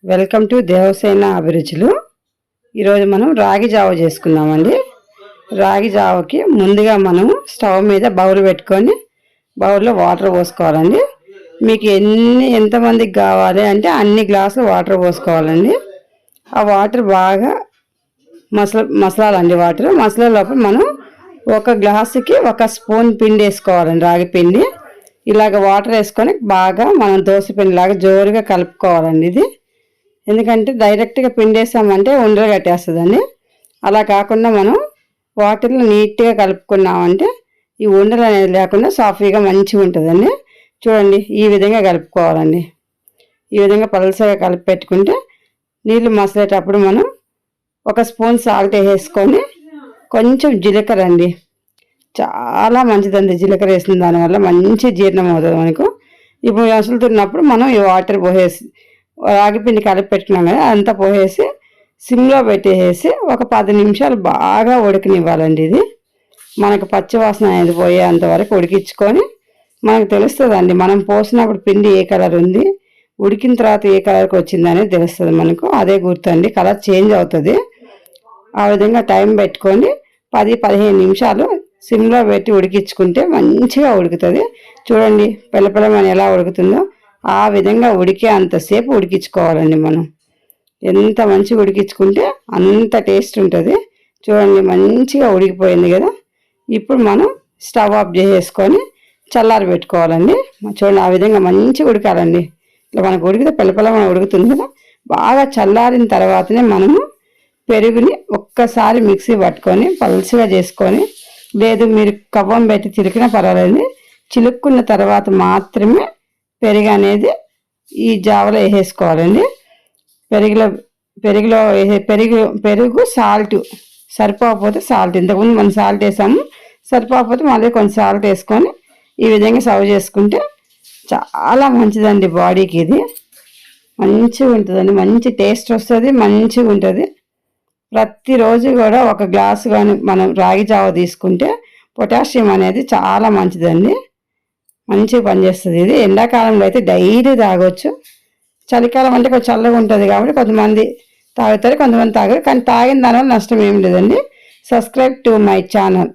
Welcome to Devasena అభిరుచులు. ఈరోజు మనం రాగి జావ చేసుకుందామండి. రాగి జావకి ముందుగా మనం స్టవ్ మీద బౌల్ పెట్టుకొని బౌల్లో వాటర్ పోసుకోవాలండి. మీకు ఎంతమందికి కావాలి అంటే అన్ని గ్లాసులు వాటర్ పోసుకోవాలండి. ఆ వాటర్ బాగా మసలాలండి. వాటర్ మసలే లోపల మనం ఒక గ్లాసుకి ఒక స్పూన్ పిండి వేసుకోవాలండి. రాగి పిండి ఇలాగ వాటర్ వేసుకొని బాగా మనం దోశ పిండిలాగా జోరుగా కలుపుకోవాలండి. ఇది ఎందుకంటే డైరెక్ట్గా పిండేసామంటే ఉండలు కట్టేస్తుందండి. అలా కాకుండా మనం వాటర్లో నీట్గా కలుపుకున్నామంటే ఈ ఉండలు అనేది లేకుండా సాఫీగా మంచిగా ఉంటుందండి. చూడండి, ఈ విధంగా కలుపుకోవాలండి. ఈ విధంగా పలసగా కలిపి పెట్టుకుంటే నీళ్ళు మసలేటప్పుడు మనం ఒక స్పూన్ సాల్ట్ వేసుకొని కొంచెం జీలకర్ర అండి, చాలా మంచిదండి. జీలకర్ర వేసిన దానివల్ల మంచి జీర్ణం అవుతుంది మనకు. ఇప్పుడు మసులుతున్నప్పుడు మనం ఈ వాటర్ పోసేసి రాగిపిండి కలిపి పెట్టుకున్నాం కదా, అంతా పోసేసి సిమ్లో పెట్టేసి ఒక 10 నిమిషాలు బాగా ఉడకనివ్వాలండి. ఇది మనకు పచ్చివాసన అనేది పోయేంత వరకు ఉడికించుకొని మనకు తెలుస్తుందండి. మనం పోసినప్పుడు పిండి ఏ కలర్ ఉంది, ఉడికిన తర్వాత ఏ కలర్కి వచ్చింది అనేది తెలుస్తుంది మనకు. అదే గుర్తండి, కలర్ చేంజ్ అవుతుంది. ఆ విధంగా టైం పెట్టుకొని 10-15 నిమిషాలు సిమ్లో పెట్టి ఉడికించుకుంటే మంచిగా ఉడుకుతుంది. చూడండి, పిల్లపిల్లమని ఎలా ఉడుకుతుందో ఆ విధంగా ఉడికే అంతసేపు ఉడికించుకోవాలండి. మనం ఎంత మంచిగా ఉడికించుకుంటే అంత టేస్ట్ ఉంటుంది. చూడండి, మంచిగా ఉడికిపోయింది కదా. ఇప్పుడు మనం స్టవ్ ఆఫ్ చేసేసుకొని చల్లారి పెట్టుకోవాలండి. చూడండి, ఆ విధంగా మంచిగా ఉడకాలండి. ఇట్లా మనకు ఉడికితే పిల్లపిల్లమని ఉడుకుతుంది కదా. బాగా చల్లారిన తర్వాతనే మనము పెరుగుని ఒక్కసారి మిక్సీ పట్టుకొని పలుచగా చేసుకొని, లేదు మీరు కవ్వం పెట్టి చిలికినా పర్వాలేదు, చిలుక్కున్న తర్వాత మాత్రమే పెరుగు అనేది ఈ జావలో వేసేసుకోవాలండి. పెరుగు సాల్ట్ సరిపోకపోతే సాల్ట్, ఇంతకుముందు మనం సాల్ట్ వేసాము, సరిపోకపోతే మళ్ళీ కొంచెం సాల్ట్ వేసుకొని ఈ విధంగా సర్వ్ చేసుకుంటే చాలా మంచిదండి. బాడీకి ఇది మంచిగా ఉంటుందండి, మంచి టేస్ట్ వస్తుంది, మంచిగా ఉంటుంది. ప్రతిరోజు కూడా ఒక గ్లాసు కానీ మనం రాగి జావ తీసుకుంటే పొటాషియం అనేది చాలా మంచిదండి, మంచిగా పనిచేస్తుంది. ఇది ఎండాకాలంలో అయితే డైలీ తాగొచ్చు. చలికాలం అంటే కొంచెం చల్లగా ఉంటుంది కాబట్టి కొంతమంది తాగుతారు, కొంతమంది తాగరు. కానీ తాగిన దానివల్ల నష్టం ఏం లేదండి. Subscribe to my channel.